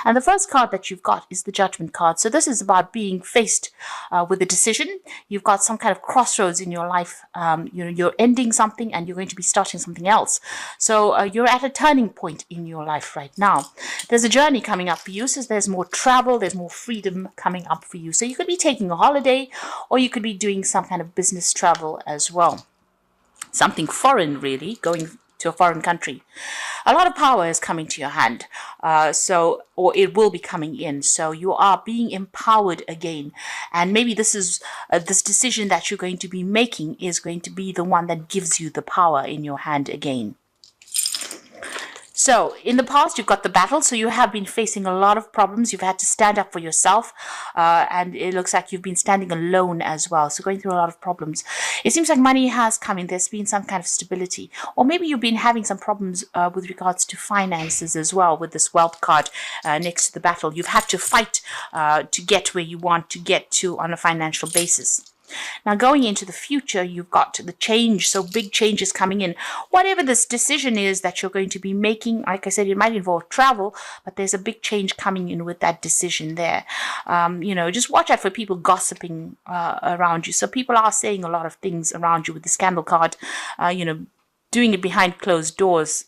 And the first card that you've got is the Judgment card. So this is about being faced with a decision. You've got some kind of crossroads in your life. You're ending something and you're going to be starting something else. So you're at a turning point in your life right now. There's a journey coming up for you. So there's more travel, there's more freedom coming up for you. So you could be taking a holiday, or you could be doing some kind of business travel as well. Something foreign, really, going to a foreign country. A lot of power is coming to your hand, or it will be coming in. So you are being empowered again, and maybe this is this decision that you're going to be making is going to be the one that gives you the power in your hand again. So in the past, you've got the battle. So you have been facing a lot of problems. You've had to stand up for yourself. And it looks like you've been standing alone as well. So going through a lot of problems. It seems like money has come in. There's been some kind of stability. Or maybe you've been having some problems with regards to finances as well with this wealth card next to the battle. You've had to fight to get where you want to get to on a financial basis. Now, going into the future, you've got the change, so big changes coming in. Whatever this decision is that you're going to be making, like I said, it might involve travel, but there's a big change coming in with that decision there. Just watch out for people gossiping around you. So people are saying a lot of things around you with the scandal card, doing it behind closed doors.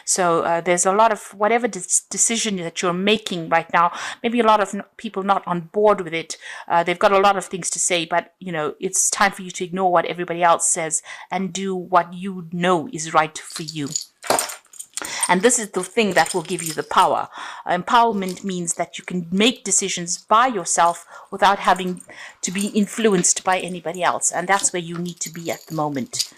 So there's a lot of whatever decision that you're making right now, maybe a lot of people not on board with it. They've got a lot of things to say, but, it's time for you to ignore what everybody else says and do what you know is right for you. And this is the thing that will give you the power. Empowerment means that you can make decisions by yourself without having to be influenced by anybody else. And that's where you need to be at the moment.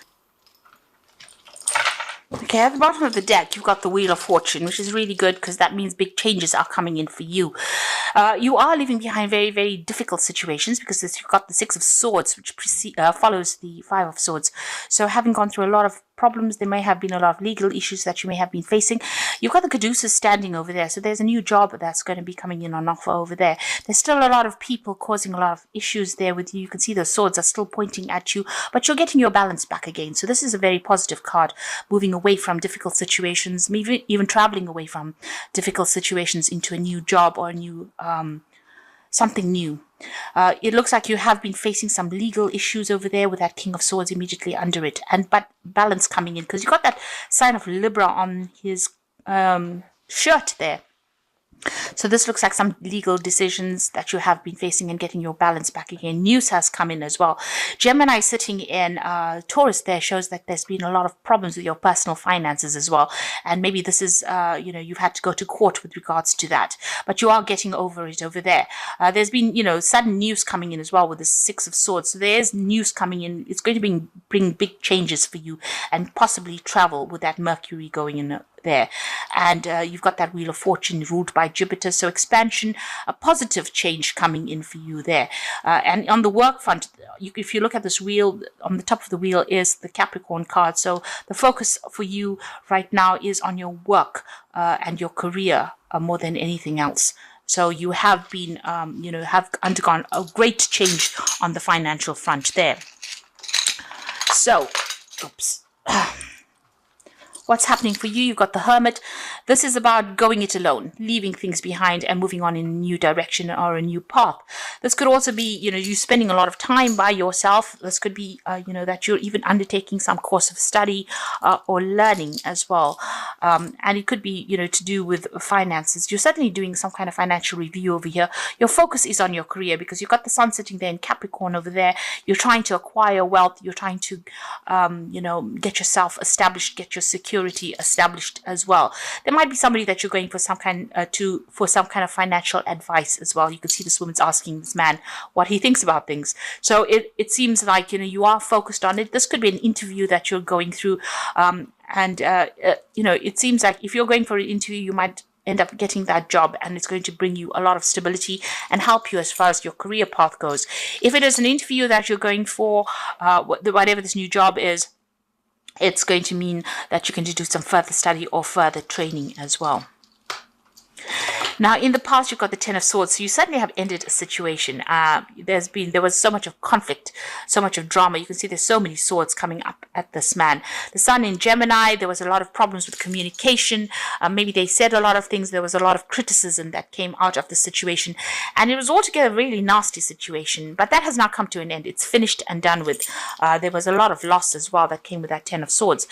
Okay, at the bottom of the deck, you've got the Wheel of Fortune, which is really good because that means big changes are coming in for you. You are leaving behind very, very difficult situations because you've got the Six of Swords, which follows the Five of Swords. So having gone through a lot of problems, there may have been a lot of legal issues that you may have been facing. You've got the Caduceus standing over there. So there's a new job that's going to be coming in on offer over there. There's still a lot of people causing a lot of issues there with you. You can see the swords are still pointing at you, but you're getting your balance back again. So this is a very positive card, moving away from difficult situations, maybe even traveling away from difficult situations into a new job or a new something new. It looks like you have been facing some legal issues over there with that King of Swords immediately under it, but balance coming in because you got that sign of Libra on his shirt there. So this looks like some legal decisions that you have been facing and getting your balance back again. News has come in as well. Gemini sitting in Taurus there shows that there's been a lot of problems with your personal finances as well. And maybe this is, you've had to go to court with regards to that. But you are getting over it over there. There's been, sudden news coming in as well with the Six of Swords. So there's news coming in. It's going to bring big changes for you and possibly travel with that Mercury going in there. And you've got that Wheel of Fortune ruled by Jupiter, so expansion, a positive change coming in for you there. And on the work front, if you look at this wheel, on the top of the wheel is the Capricorn card. So the focus for you right now is on your work and your career more than anything else. So you have been, have undergone a great change on the financial front there. So, oops. What's happening for you? You've got the Hermit. This is about going it alone, leaving things behind and moving on in a new direction or a new path. This could also be, you spending a lot of time by yourself. This could be, that you're even undertaking some course of study or learning as well. And it could be, to do with finances. You're certainly doing some kind of financial review over here. Your focus is on your career because you've got the Sun sitting there in Capricorn over there. You're trying to acquire wealth. You're trying to, get yourself established, get your security established as well. There might be somebody that you're going for some kind of financial advice as well. You can see this woman's asking this man what he thinks about things. So it seems like you are focused on it. This could be an interview that you're going through, it seems like if you're going for an interview, you might end up getting that job and it's going to bring you a lot of stability and help you as far as your career path goes. If it is an interview that you're going for, whatever this new job is, it's going to mean that you can do some further study or further training as well. Now, in the past, you've got the Ten of Swords, so you certainly have ended a situation. There was so much of conflict, so much of drama. You can see there's so many swords coming up at this man. The Sun in Gemini, there was a lot of problems with communication. Maybe they said a lot of things. There was a lot of criticism that came out of the situation, and it was altogether a really nasty situation. But that has now come to an end. It's finished and done with. There was a lot of loss as well that came with that Ten of Swords.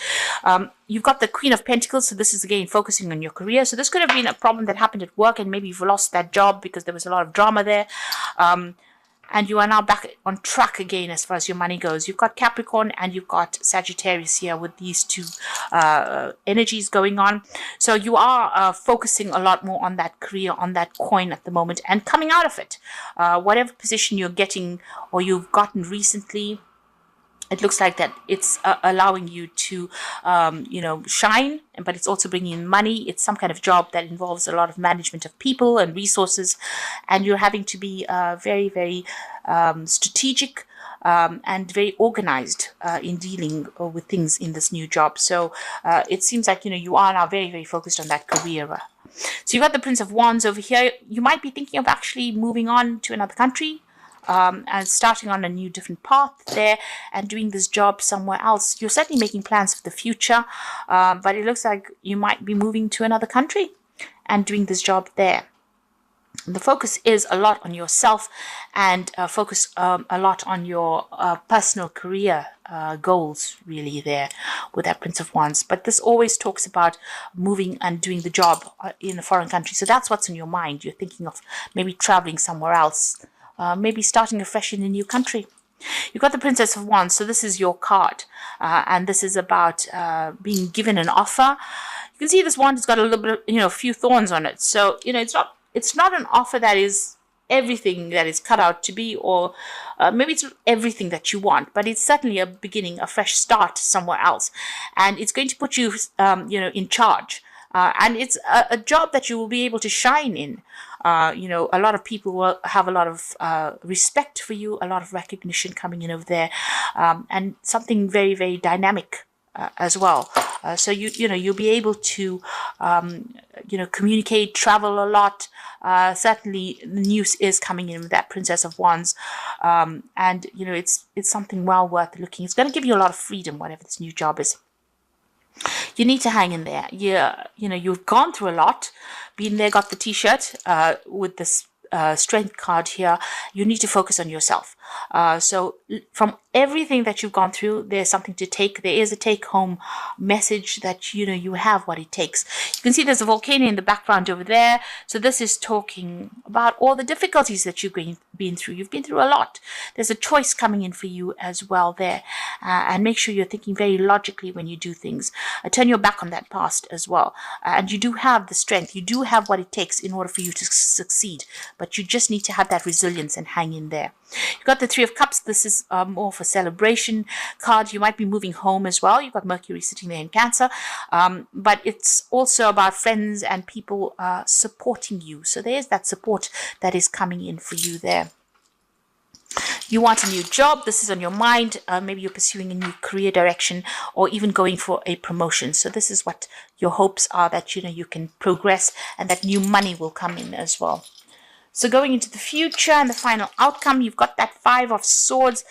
You've got the Queen of Pentacles, so this is again focusing on your career. So this could have been a problem that happened at work, and maybe you've lost that job because there was a lot of drama there. And you are now back on track again as far as your money goes. You've got Capricorn and you've got Sagittarius here with these two energies going on. So you are focusing a lot more on that career, on that coin at the moment, and coming out of it. Whatever position you're getting or you've gotten recently, it looks like that it's allowing you to, shine, but it's also bringing in money. It's some kind of job that involves a lot of management of people and resources, and you're having to be very, very strategic and very organized in dealing with things in this new job. So it seems like, you are now very, very focused on that career. So you've got the Prince of Wands over here. You might be thinking of actually moving on to another country. And starting on a new different path there and doing this job somewhere else. You're certainly making plans for the future, but it looks like you might be moving to another country and doing this job there. The focus is a lot on yourself and focus a lot on your personal career goals, really, there with that Prince of Wands. But this always talks about moving and doing the job in a foreign country. So that's what's on your mind. You're thinking of maybe traveling somewhere else. Maybe starting afresh in a new country. You've got the Princess of Wands, so this is your card, and this is about being given an offer. You can see this wand has got a little bit, a few thorns on it. So it's not an offer that is everything that is cut out to be, or maybe it's not everything that you want, but it's certainly a beginning, a fresh start somewhere else, and it's going to put you, in charge. And it's a job that you will be able to shine in. A lot of people will have a lot of respect for you, a lot of recognition coming in over there, and something very, very dynamic as well. So you'll be able to communicate, travel a lot. Certainly, the news is coming in with that Princess of Wands, and it's something well worth looking. It's going to give you a lot of freedom, whatever this new job is. You need to hang in there. You've gone through a lot, been there, got the t-shirt with this strength card here. You need to focus on yourself. So from everything that you've gone through, there's something to take. There is a take-home message that, you have what it takes. You can see there's a volcano in the background over there. So this is talking about all the difficulties that you've been through. You've been through a lot. There's a choice coming in for you as well there. And make sure you're thinking very logically when you do things. Turn your back on that past as well. And you do have the strength. You do have what it takes in order for you to succeed. But you just need to have that resilience and hang in there. You've got the Three of Cups. This is more for celebration card. You might be moving home as well. You've got Mercury sitting there in Cancer. But it's also about friends and people supporting you. So there's that support that is coming in for you there. You want a new job. This is on your mind. Maybe you're pursuing a new career direction or even going for a promotion. So this is what your hopes are, that you can progress and that new money will come in as well. So going into the future and the final outcome, you've got that Five of Swords,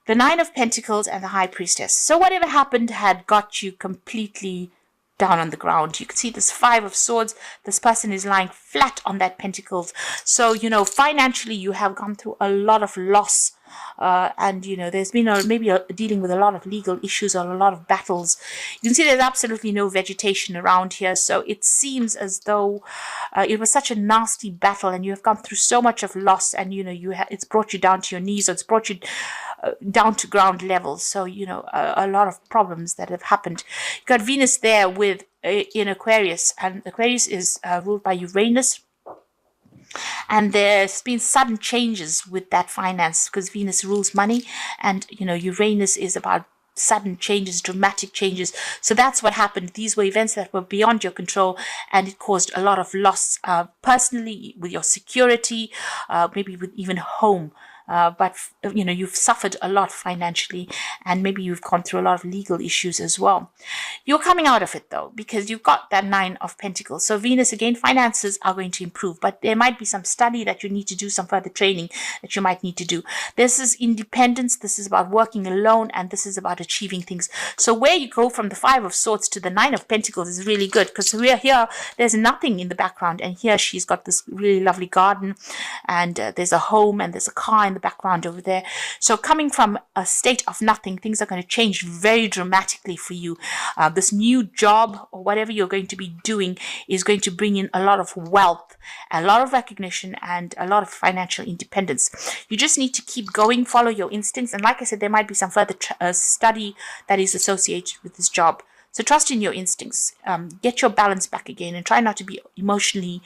the Nine of Pentacles, and the High Priestess. So whatever happened had got you completely down on the ground. You can see this Five of Swords. This person is lying flat on that Pentacles. So, financially, you have gone through a lot of loss. And there's been maybe dealing with a lot of legal issues or a lot of battles. You can see there's absolutely no vegetation around here, so it seems as though it was such a nasty battle, and you have gone through so much of loss, and it's brought you down to your knees, or it's brought you down to ground level. So a lot of problems that have happened. You've got Venus there with in Aquarius, and Aquarius is ruled by Uranus. And there's been sudden changes with that finance, because Venus rules money, and Uranus is about sudden changes, dramatic changes. So that's what happened. These were events that were beyond your control, and it caused a lot of loss personally, with your security, maybe with even home. but you've suffered a lot financially, and maybe you've gone through a lot of legal issues as well. You're coming out of it though, because you've got that 9 of Pentacles. So Venus, again, finances are going to improve, but there might be some study that you need to do, some further training that you might need to do. This is independence. This is about working alone, and this is about achieving things. So where you go from the 5 of Swords to the 9 of Pentacles is really good, because we're here, there's nothing in the background, and here she's got this really lovely garden, and there's a home, and there's a car in the background over there. So coming from a state of nothing, things are going to change very dramatically for you. This new job or whatever you're going to be doing is going to bring in a lot of wealth, a lot of recognition, and a lot of financial independence. You just need to keep going, follow your instincts, and like I said, there might be some further study that is associated with this job. So trust in your instincts, get your balance back again, and try not to be emotionally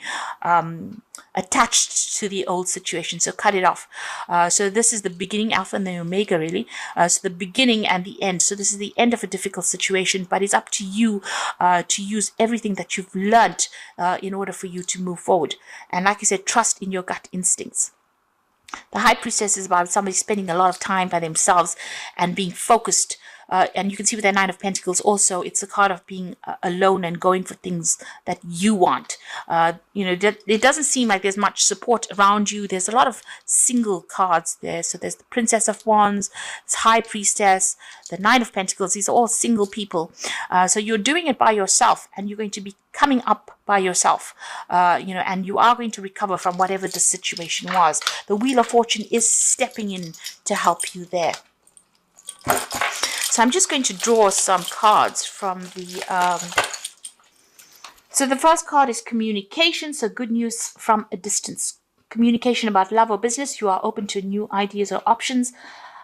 attached to the old situation. So cut it off. So this is the beginning, Alpha and the Omega, really. So the beginning and the end. So this is the end of a difficult situation, but it's up to you to use everything that you've learned in order for you to move forward. And like I said, trust in your gut instincts. The High Priestess is about somebody spending a lot of time by themselves and being focused. And you can see with that 9 of Pentacles also, it's a card of being alone and going for things that you want. It doesn't seem like there's much support around you. There's a lot of single cards there. So there's the Princess of Wands, this High Priestess, the 9 of Pentacles. These are all single people. So you're doing it by yourself, and you're going to be coming up by yourself, and you are going to recover from whatever the situation was. The Wheel of Fortune is stepping in to help you there. So I'm just going to draw some cards from the... So the first card is communication. So good news from a distance. Communication about love or business. You are open to new ideas or options.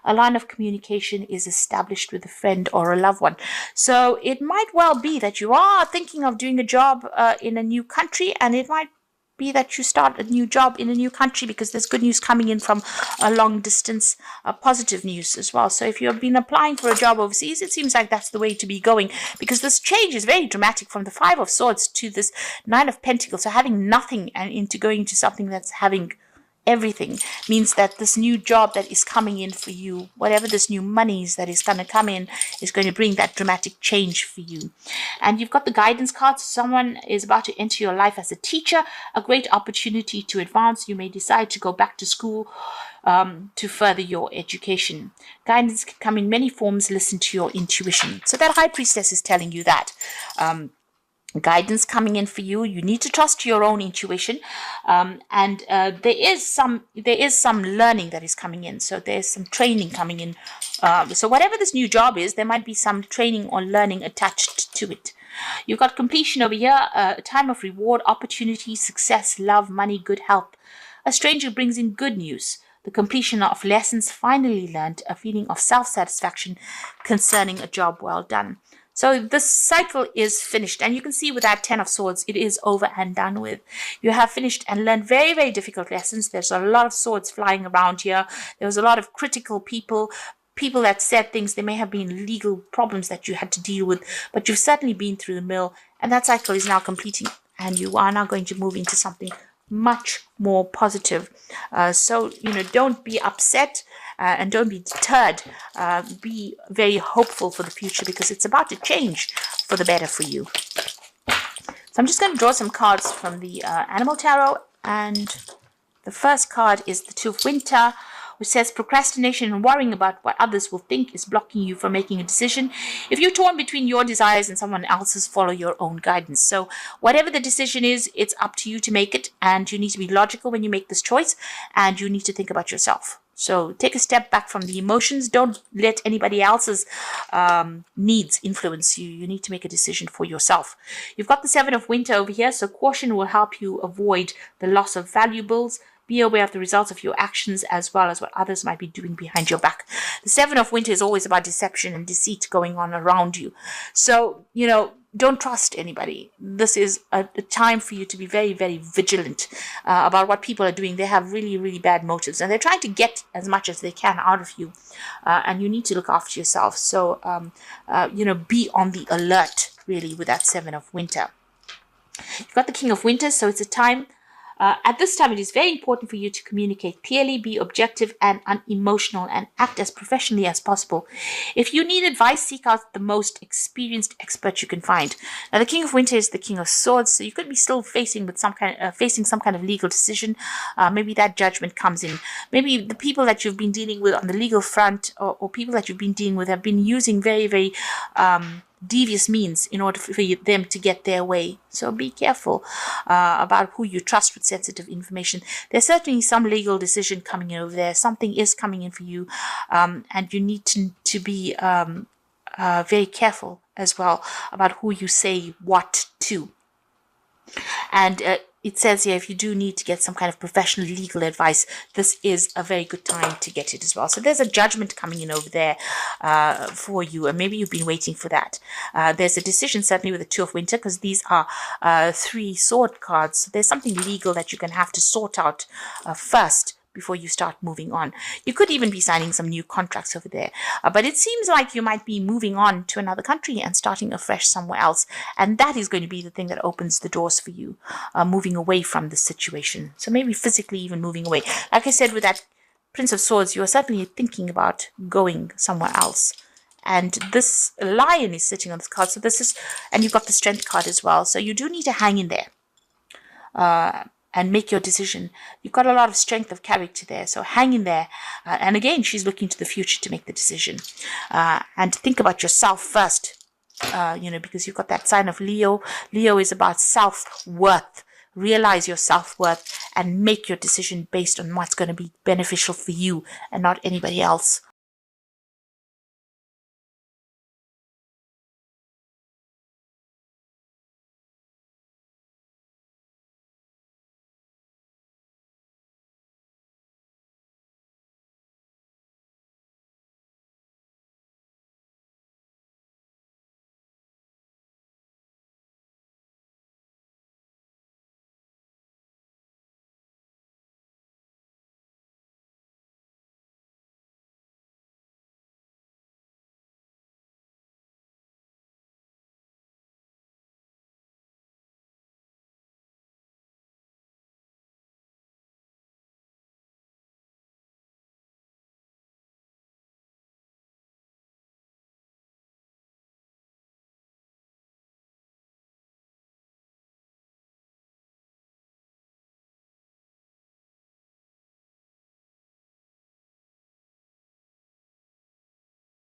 A line of communication is established with a friend or a loved one. So it might well be that you are thinking of doing a job in a new country, and it might be that you start a new job in a new country, because there's good news coming in from a long distance, positive news as well. So if you've been applying for a job overseas, it seems like that's the way to be going, because this change is very dramatic from the 5 of Swords to this 9 of Pentacles. So having nothing and into going to something that's having everything means that this new job that is coming in for you, whatever this new monies that is going to come in, is going to bring that dramatic change for you. And you've got the guidance cards. Someone is about to enter your life as a teacher, a great opportunity to advance. You may decide to go back to school to further your education. Guidance can come in many forms. Listen to your intuition. So that High Priestess is telling you that. Guidance coming in for you. You need to trust your own intuition, and there is some learning that is coming in. So there's some training coming in. So whatever this new job is, there might be some training or learning attached to it. You've got completion over here, a time of reward, opportunity, success, love, money, good health. A stranger brings in good news. The completion of lessons finally learned, a feeling of self-satisfaction concerning a job well done. So this cycle is finished, and you can see with that 10 of Swords, it is over and done with. You have finished and learned very, very difficult lessons. There's a lot of swords flying around here. There was a lot of critical people that said things. There may have been legal problems that you had to deal with, but you've certainly been through the mill, and that cycle is now completing, and you are now going to move into something much more positive. So, don't be upset. And don't be deterred. Be very hopeful for the future, because it's about to change for the better for you. So I'm just going to draw some cards from the Animal Tarot. And the first card is the Two of Winter, which says procrastination and worrying about what others will think is blocking you from making a decision. If you're torn between your desires and someone else's, follow your own guidance. So whatever the decision is, it's up to you to make it, and you need to be logical when you make this choice, and you need to think about yourself. So take a step back from the emotions. Don't let anybody else's needs influence you. You need to make a decision for yourself. You've got the 7 of Winter over here, so caution will help you avoid the loss of valuables. Be aware of the results of your actions as well as what others might be doing behind your back. The 7 of Winter is always about deception and deceit going on around you. So, don't trust anybody. This is a time for you to be very, very vigilant about what people are doing. They have really, really bad motives, and they're trying to get as much as they can out of you. And you need to look after yourself. So, be on the alert, really, with that 7 of Winter. You've got the King of Winter, so it's a time At this time, it is very important for you to communicate clearly, be objective and unemotional, and act as professionally as possible. If you need advice, seek out the most experienced expert you can find. Now, the King of Winter is the King of Swords, so you could be still facing some kind of legal decision. Maybe that judgment comes in. Maybe the people that you've been dealing with on the legal front, or people that you've been dealing with, have been using very, very devious means in order for them to get their way. So be careful about who you trust with sensitive information. There's certainly some legal decision coming in over there. Something is coming in for you, and you need to be very careful as well about who you say what to. And it says here, if you do need to get some kind of professional legal advice, this is a very good time to get it as well. So there's a judgment coming in over there for you, and maybe you've been waiting for that. There's a decision certainly with the Two of Winter, because these are 3 sword cards. So there's something legal that you're going to have to sort out first before you start moving on. You could even be signing some new contracts over there. But it seems like you might be moving on to another country and starting afresh somewhere else. And that is going to be the thing that opens the doors for you, moving away from the situation. So maybe physically even moving away. Like I said, with that Prince of Swords, you are certainly thinking about going somewhere else. And this lion is sitting on this card. So this is, and you've got the Strength card as well. So you do need to hang in there. And make your decision. You've got a lot of strength of character there, so hang in there. And again, she's looking to the future to make the decision. And think about yourself first, because you've got that sign of Leo. Leo is about self-worth. Realize your self-worth and make your decision based on what's going to be beneficial for you and not anybody else.